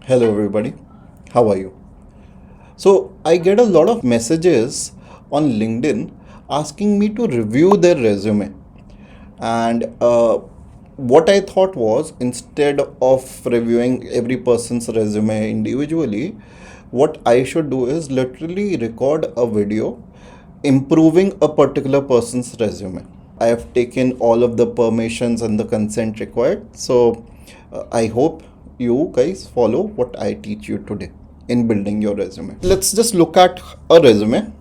Hello, everybody. How are you? So, I get a lot of messages on LinkedIn asking me to review their resume. And what I thought was instead of reviewing every person's resume individually, what I should do is literally record a video improving a particular person's resume. I have taken all of the permissions and the consent required. So I hope you guys follow what I teach you today in building your resume. Let's just look at a resume,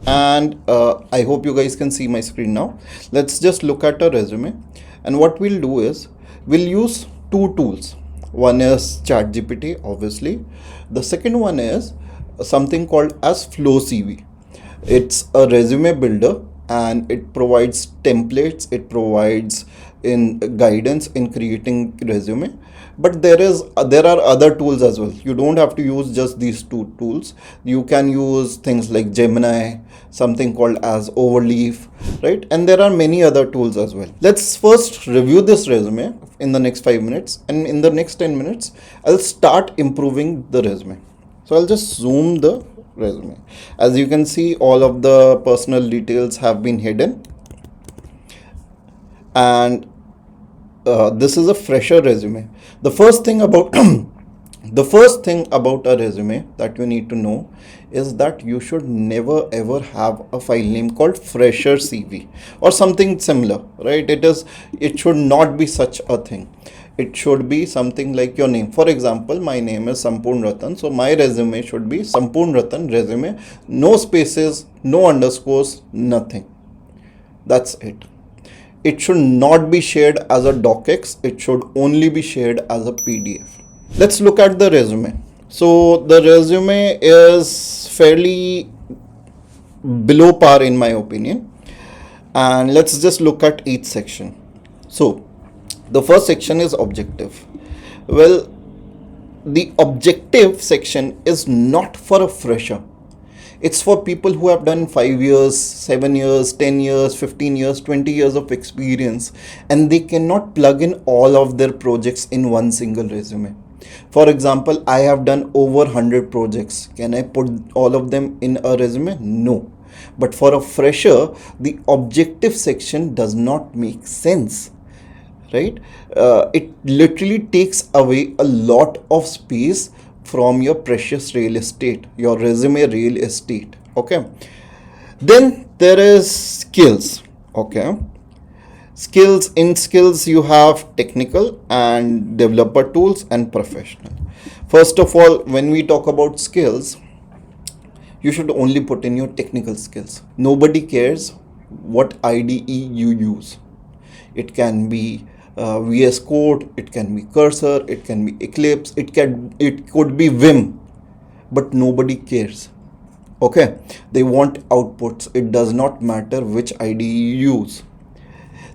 and I hope you guys can see my screen now. Let's just look at a resume, and what we'll do is we'll use two tools. One is ChatGPT, obviously. The second one is something called as Flow CV. It's a resume builder, and it provides templates, it provides in guidance in creating resume. But there are other tools as well. You don't have to use just these two tools. You can use things like Gemini, something called as Overleaf, right? And there are many other tools as well. Let's first review this resume in the next 5 minutes, and in the next 10 minutes I'll start improving the resume. So I'll just zoom the resume. As you can see, all of the personal details have been hidden, and this is a fresher resume. The first thing about the first thing about a resume that you need to know is that you should never ever have a file name called fresher CV or something similar, right? It should not be such a thing. It should be something like your name. For example, my name is Sampurn Ratan, so my resume should be Sampurn Ratan resume, no spaces, no underscores, nothing. That's it. It should not be shared as a docx, it should only be shared as a PDF. Let's look at the resume. So the resume is fairly below par in my opinion, and let's just look at each section. So the first section is objective. Well, the objective section is not for a fresher. It's for people who have done 5 years, 7 years, 10 years, 15 years, 20 years of experience, and they cannot plug in all of their projects in one single resume. For example, I have done over 100 projects. Can I put all of them in a resume? No. But for a fresher, the objective section does not make sense, right? It literally takes away a lot of space from your precious real estate, your resume real estate. Okay. Then there is skills. Okay. In skills you have technical and developer tools and professional. First of all, when we talk about skills, you should only put in your technical skills. Nobody cares what IDE you use. It can be VS Code, it can be Cursor, it can be Eclipse, it could be Vim, but nobody cares. Okay, they want outputs. It does not matter which IDE you use.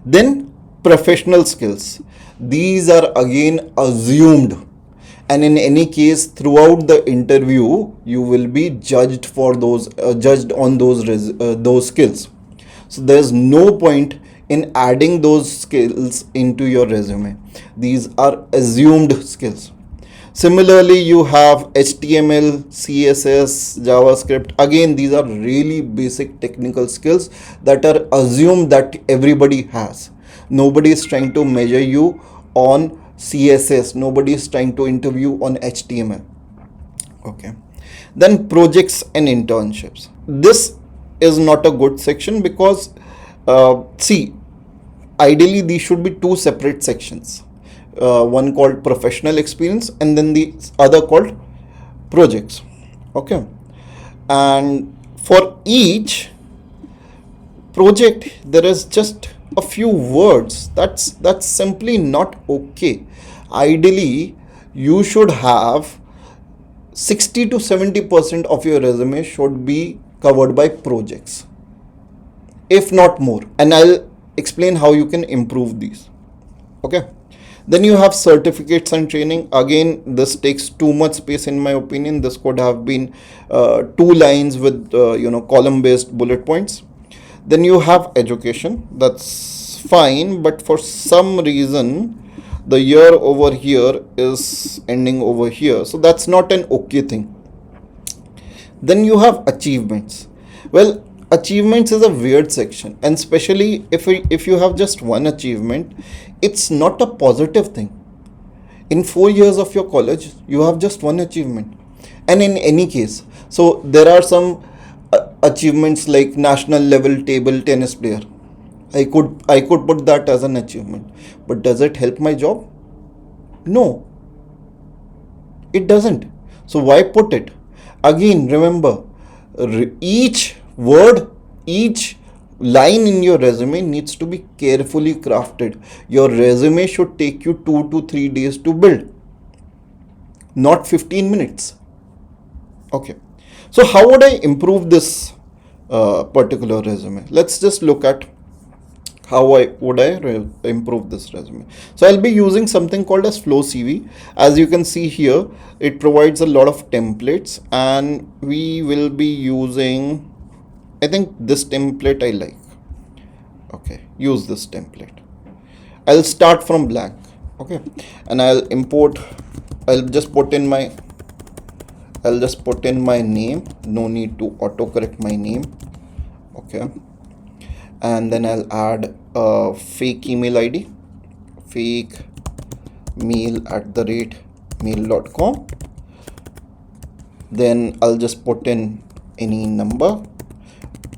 Then professional skills. These are again assumed, and in any case throughout the interview you will be judged for judged on those skills. So there's no point in adding those skills into your resume. These are assumed skills. Similarly, you have HTML, CSS, JavaScript. Again, these are really basic technical skills that are assumed that everybody has. Nobody is trying to measure you on CSS. Nobody is trying to interview on HTML. Okay. Then projects and internships. This is not a good section because see, ideally these should be two separate sections. One called professional experience and then the other called projects. Okay. And for each project there is just a few words. That's simply not okay. Ideally you should have 60 to 70% of your resume should be covered by projects, if not more, and I'll explain how you can improve these. Okay. Then you have certificates and training. Again, this takes too much space in my opinion. This could have been 2 lines with column based bullet points. Then you have education. That's fine, but for some reason The year over here is ending over here, so that's not an okay thing. Then you have achievements. Well, achievements is a weird section, and especially if you have just one achievement, it's not a positive thing. In 4 years of your college, you have just one achievement, and in any case, so there are some achievements like national level table tennis player. I could put that as an achievement, but does it help my job? No, it doesn't. So why put it? Again, remember, each word, each line in your resume needs to be carefully crafted. Your resume should take you 2 to 3 days to build, not 15 minutes. Okay. So how would I improve this particular resume? Let's just look at how I improve this resume. So I'll be using something called as Flow CV. As you can see here, it provides a lot of templates, and we will be using, I think this template I like. Okay, use this template. I'll start from blank. Okay, and I'll just put in my name. No need to autocorrect my name. Okay, and then I'll add a fake email ID, fake mail@mail.com. Then I'll just put in any number.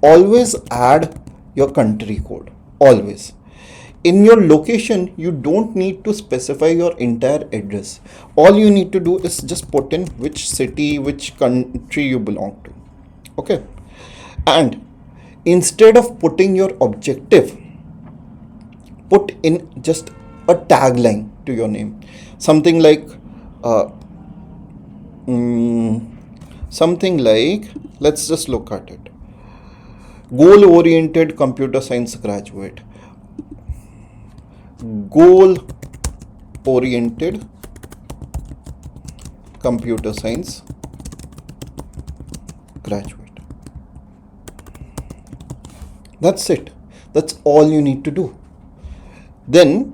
Always add your country code. Always. In your location, you don't need to specify your entire address. All you need to do is just put in which city, which country you belong to. Okay. And instead of putting your objective, put in just a tagline to your name. Something like, uh, mm, let's just look at it. Goal oriented computer science graduate. Goal oriented computer science graduate. That's it. That's all you need to do. Then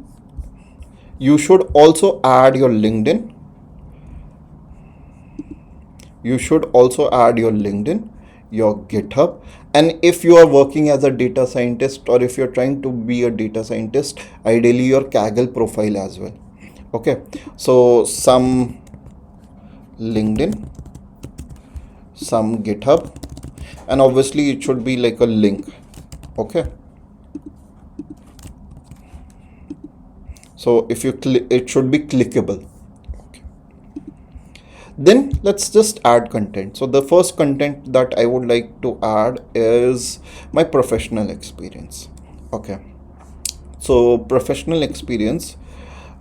you should also add your LinkedIn. Your GitHub, and if you are working as a data scientist, or if you're trying to be a data scientist, ideally your Kaggle profile as well. Okay, so some LinkedIn, some GitHub, and obviously it should be like a link. Okay, so if you click, it should be clickable. Then let's just add content. So the first content that I would like to add is my professional experience. Okay, so professional experience,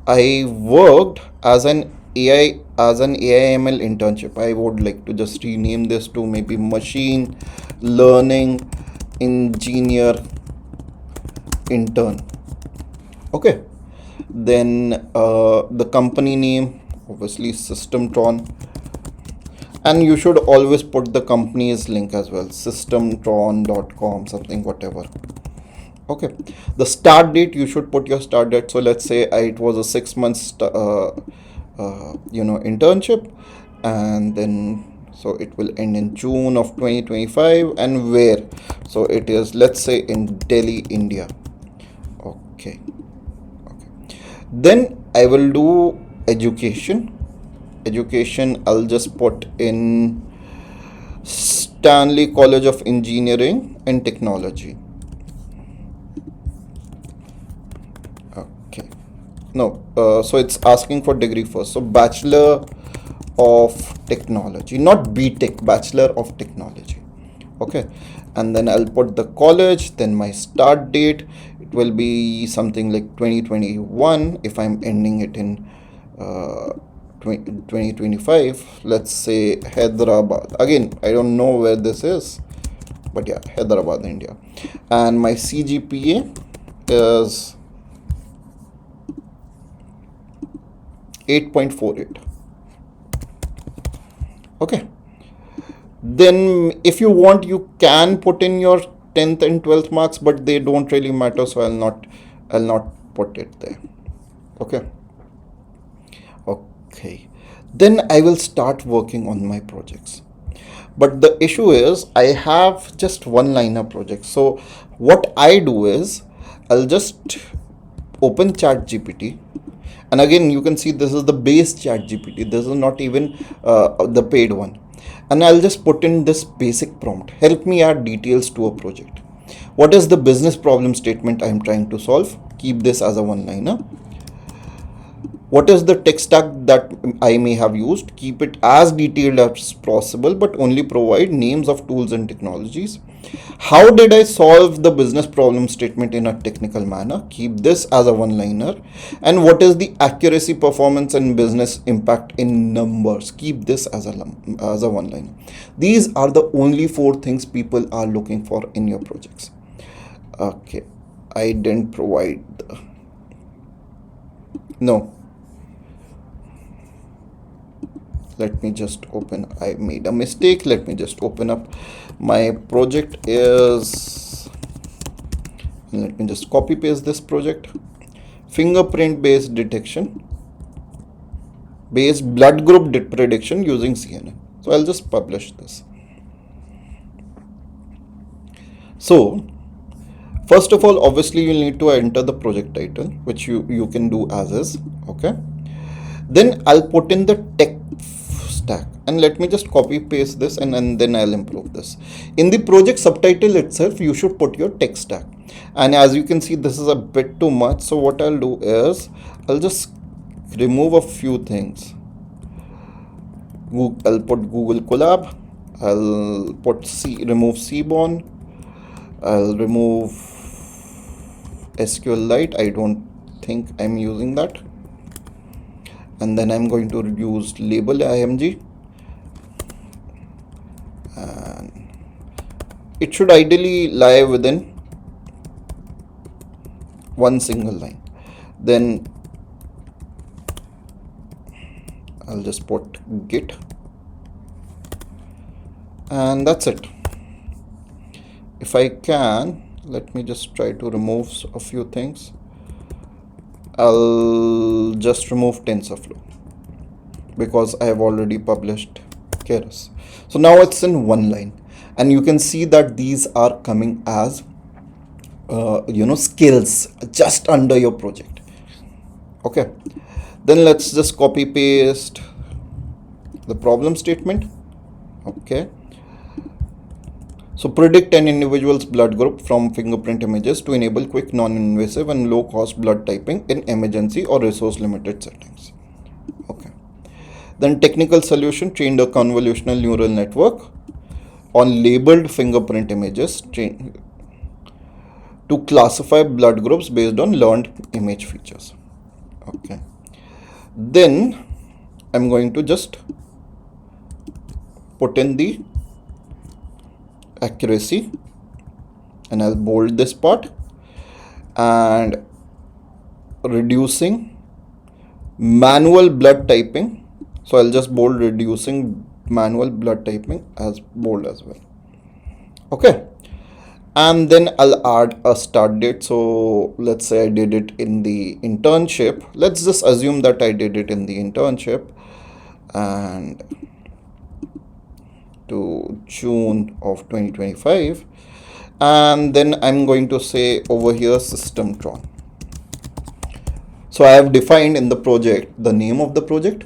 I worked as an AIML internship. I would like to just rename this to maybe machine learning engineer intern. Okay, then the company name, obviously Systemtron, and you should always put the company's link as well, systemtron.com, something, whatever. Okay, the start date, you should put your start date. So let's say it was a 6 months internship, and then so it will end in June of 2025, and where, so it is, let's say, in Delhi, India. Okay, then I will do education. I'll just put in Stanley College of Engineering and Technology. Okay, no, so it's asking for degree first, so Bachelor of Technology, not BTech, Bachelor of Technology. Okay, and then I'll put the college. Then my start date, it will be something like 2021 if I'm ending it in 2025. Let's say Hyderabad. Again, I don't know where this is, but yeah, Hyderabad, India. And my CGPA is 8.48. Okay, then if you want, you can put in your 10th and 12th marks, but they don't really matter, so I'll not put it there. Okay, Okay, then I will start working on my projects. But the issue is I have just one liner project. So what I do is I'll just open chat gpt, and again you can see this is the base chat gpt, this is not even the paid one. And I'll just put in this basic prompt: help me add details to a project. What is the business problem statement I'm trying to solve? Keep this as a one liner. What is the tech stack that I may have used? Keep it as detailed as possible, but only provide names of tools and technologies. How did I solve the business problem statement in a technical manner? Keep this as a one liner. And what is the accuracy, performance, and business impact in numbers? Keep this as a one liner. These are the only four things people are looking for in your projects. Okay, I didn't provide. No, let me just open, I made a mistake, let me just open up my project is, let me just copy paste this project: fingerprint based detection, based blood group prediction using CNN. So I'll just publish this. So first of all, obviously you'll need to enter the project title, which you can do as is. Okay, then I'll put in the tech stack, and let me just copy paste this, and then I'll improve this. In the project subtitle itself you should put your tech stack, and as you can see this is a bit too much, so what I'll do is I'll just remove a few things. I'll put Google Colab, I'll put remove Seaborn, I'll remove SQLite, I don't think I'm using that, and then I'm going to use label img, and it should ideally lie within one single line. Then I'll just put git, and that's it. If I can, let me just try to remove a few things. I'll just remove TensorFlow because I have already published Keras. So now it's in one line, and you can see that these are coming as skills just under your project. Okay, then let's just copy paste the problem statement. Okay, so predict an individual's blood group from fingerprint images to enable quick, non-invasive, and low-cost blood typing in emergency or resource-limited settings. Okay. Then technical solution: trained a convolutional neural network on labeled fingerprint images to classify blood groups based on learned image features. Okay. Then I'm going to just put in the accuracy, and I'll bold this part, and reducing manual blood typing, so I'll just bold reducing manual blood typing as bold as well. Okay, and then I'll add a start date. So let's say I did it in the internship, let's just assume that I did it in the internship, and to June of 2025, and then I'm going to say over here systemtron. So I have defined in the project the name of the project,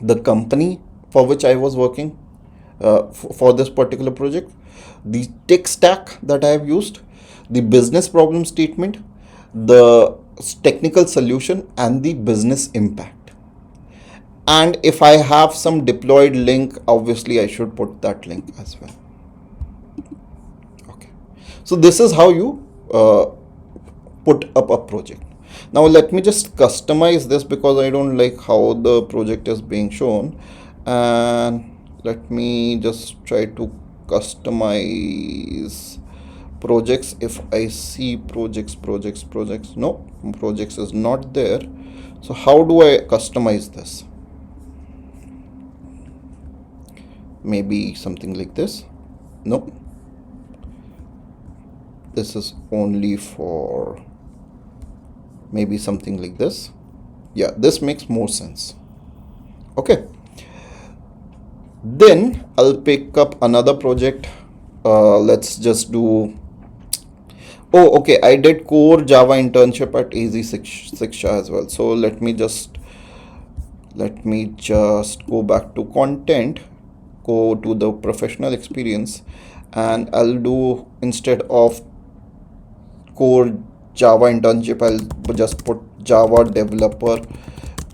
the company for which I was working for this particular project, the tech stack that I have used, the business problem statement, the technical solution, and the business impact. And if I have some deployed link, obviously I should put that link as well. Okay, so this is how you put up a project. Now let me just customize this because I don't like how the project is being shown, and let me just try to customize projects. If I see projects, no, projects is not there. So how do I customize this? Maybe something like this. No, this is only for maybe something like this. Yeah, this makes more sense. Okay, then I'll pick up another project. Let's just do. Oh, okay. I did core Java internship at Easy Shiksha as well. So let me just go back to content, go to the professional experience, and I'll do, instead of core Java internship, I'll just put Java developer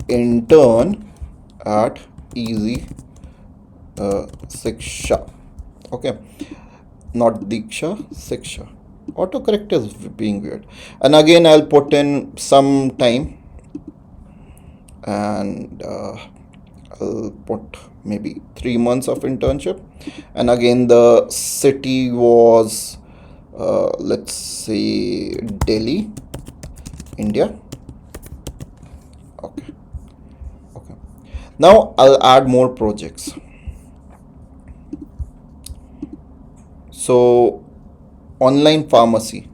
intern at Easy Shiksha. Okay, not Diksha, Shiksha. Autocorrect is being weird. And again, I'll put in some time, and I'll put maybe 3 months of internship. And again, the city was, let's say, Delhi, India. Okay, okay. Now I'll add more projects. So, online pharmacy,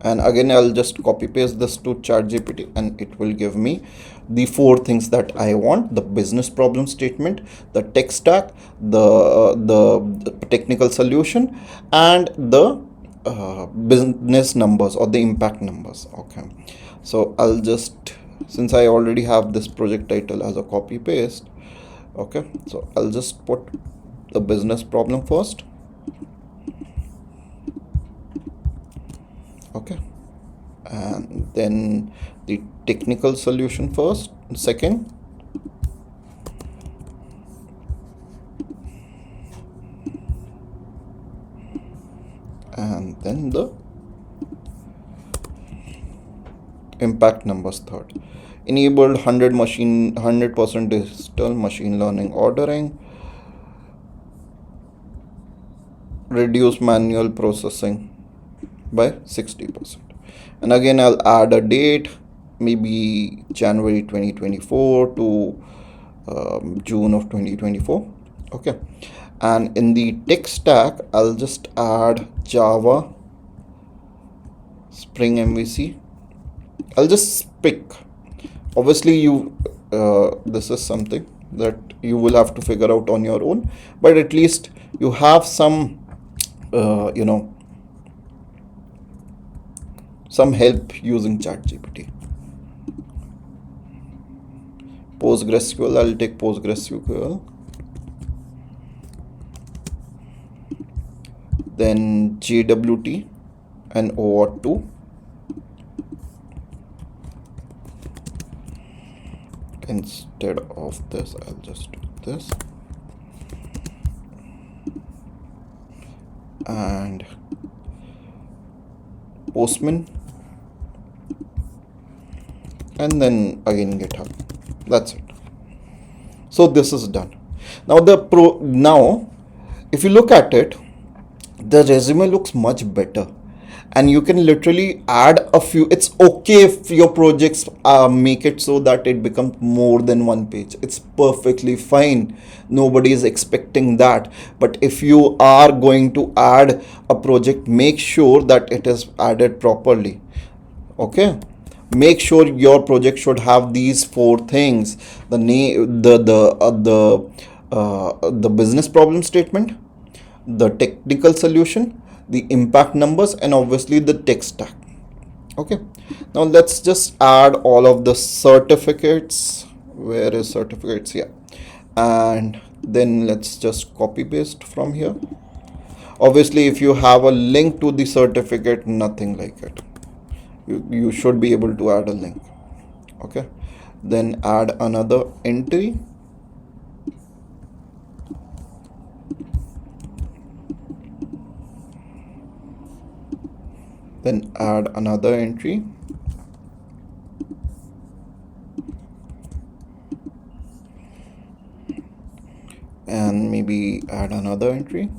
and again I'll just copy paste this to ChatGPT, and it will give me the four things that I want: the business problem statement, the tech stack, the technical solution, and the business numbers or the impact numbers. Okay, so I'll just, since I already have this project title as a copy paste, okay, so I'll just put the business problem first. Okay, and then the technical solution first, second, and then the impact numbers third. Enabled 100% digital machine learning ordering, reduce manual processing by 60%. And again, I'll add a date, maybe January 2024 to June of 2024. Okay, and in the tech stack, I'll just add Java, Spring MVC. I'll just pick. Obviously, this is something that you will have to figure out on your own, but at least you have some, some help using ChatGPT. PostgreSQL, I'll take PostgreSQL. Then JWT and OAuth 2. Instead of this, I'll just do this. And Postman. And then again GitHub. That's it. So this is done. Now if you look at it, the resume looks much better, and you can literally add a few. It's okay if your projects make it so that it becomes more than one page. It's perfectly fine. Nobody is expecting that. But if you are going to add a project, make sure that it is added properly. Okay, make sure your project should have these four things: the name, the business problem statement, the technical solution, the impact numbers, and obviously the tech stack. Okay, now let's just add all of the certificates. Where is certificates? Yeah, and then let's just copy paste from here. Obviously, if you have a link to the certificate, nothing like it. You should be able to add a link. Okay, then add another entry. Then add another entry. And maybe add another entry.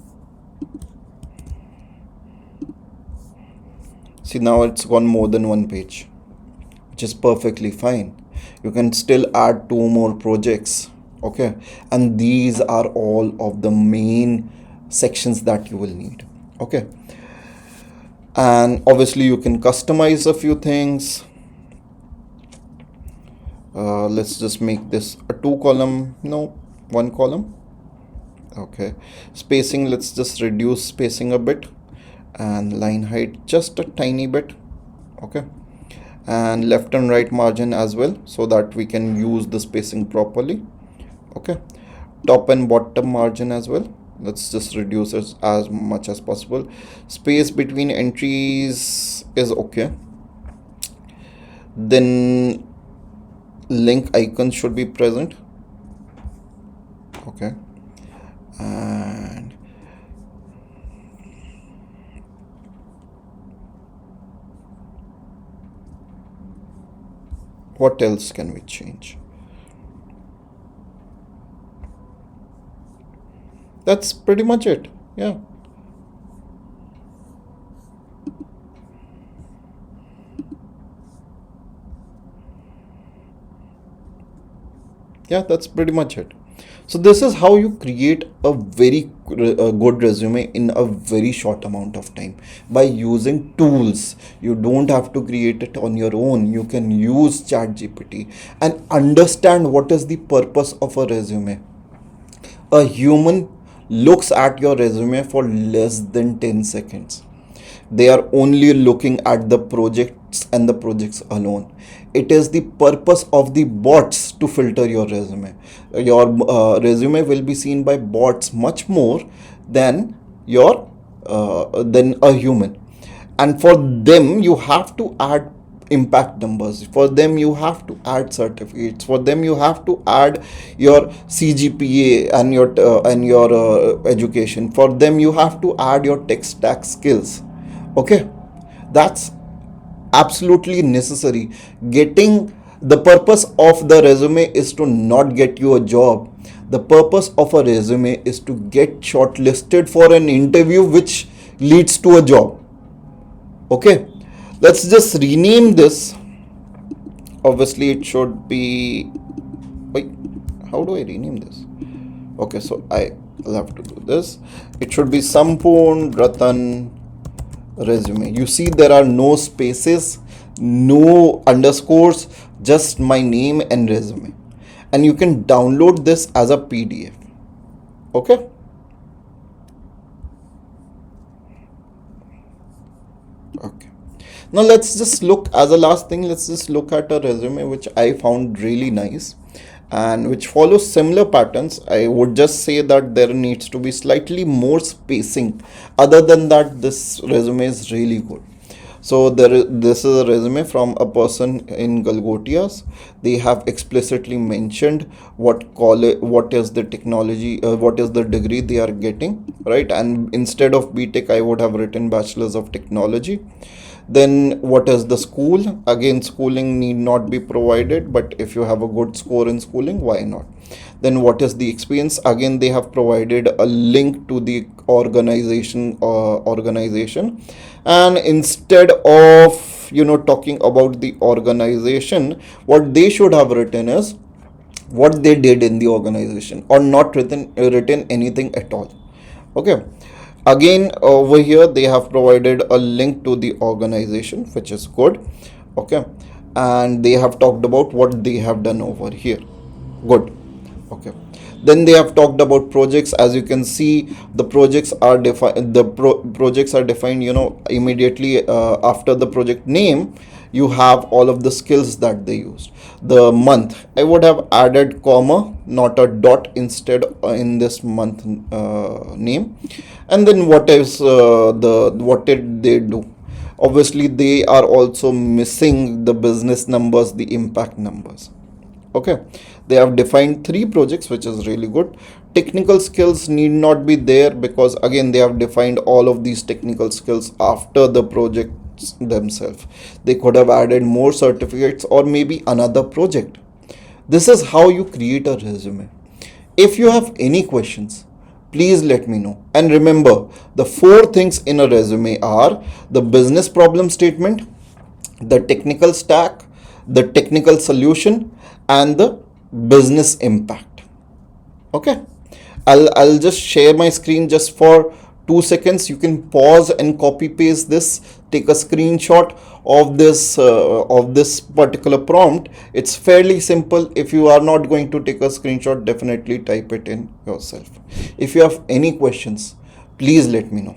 See, now it's gone more than one page, which is perfectly fine. You can still add two more projects. Okay, and these are all of the main sections that you will need. Okay, and obviously you can customize a few things. Let's just make this a two column, no, one column. Okay, spacing, let's just reduce spacing a bit, and line height just a tiny bit. Okay, and left and right margin as well, so that we can use the spacing properly. Okay, top and bottom margin as well, let's just reduce it as much as possible. Space between entries is okay. Then link icons should be present. Okay, and what else can we change? That's pretty much it. Yeah. Yeah, that's pretty much it. So this is how you create a very good resume in a very short amount of time by using tools. You don't have to create it on your own. You can use ChatGPT and understand what is the purpose of a resume. A human looks at your resume for less than 10 seconds. They are only looking at the projects and the projects alone. It is the purpose of the bots to filter your resume. Your resume will be seen by bots much more than your than a human. And for them you have to add impact numbers. For them you have to add certificates. For them you have to add your CGPA and your education. For them you have to add your tech stack skills. Okay, that's absolutely necessary. Getting The purpose of the resume is to not get you a job. The purpose of a resume is to get shortlisted for an interview which leads to a job. Okay, let's just rename this. Obviously it should be, wait, how do I rename this? Okay, so I'll have to do this. It should be Sampurn Ratan resume. You see there are no spaces, no underscores, just my name and resume. And you can download this as a PDF. Okay. Okay. Now let's just look, as a last thing, let's just look at a resume which I found really nice and which follows similar patterns. I would just say that there needs to be slightly more spacing. Other than that, this resume is really good. So this is a resume from a person in Galgotias. They have explicitly mentioned what is the technology, what is the degree they are getting, right? And instead of BTech, I would have written Bachelor's of Technology. Then what is the school? Again, schooling need not be provided, but if you have a good score in schooling, why not? Then what is the experience? Again, they have provided a link to the organization, and instead of talking about the organization, what they should have written is what they did in the organization, or not written anything at all. Okay. Again, over here they have provided a link to the organization, which is good. Okay, and they have talked about what they have done over here. Good. Okay, then they have talked about projects. As you can see, the projects are defined, projects are defined immediately after the project name. You have all of the skills that they used. The month, I would have added comma, not a dot, instead in this month name. And then what did they do? Obviously they are also missing the business numbers, the impact numbers. Okay, they have defined 3 projects, which is really good. Technical skills need not be there, because again they have defined all of these technical skills after the projects themselves. They could have added more certificates or maybe another project. This is how you create a resume. If you have any questions, please let me know. And remember, the 4 things in a resume are the business problem statement, the technical stack, the technical solution, and the business impact. Okay, I'll just share my screen just for 2 seconds. You can pause and copy paste this, take a screenshot of this particular prompt. It's fairly simple. If you are not going to take a screenshot, definitely type it in yourself. If you have any questions, please let me know.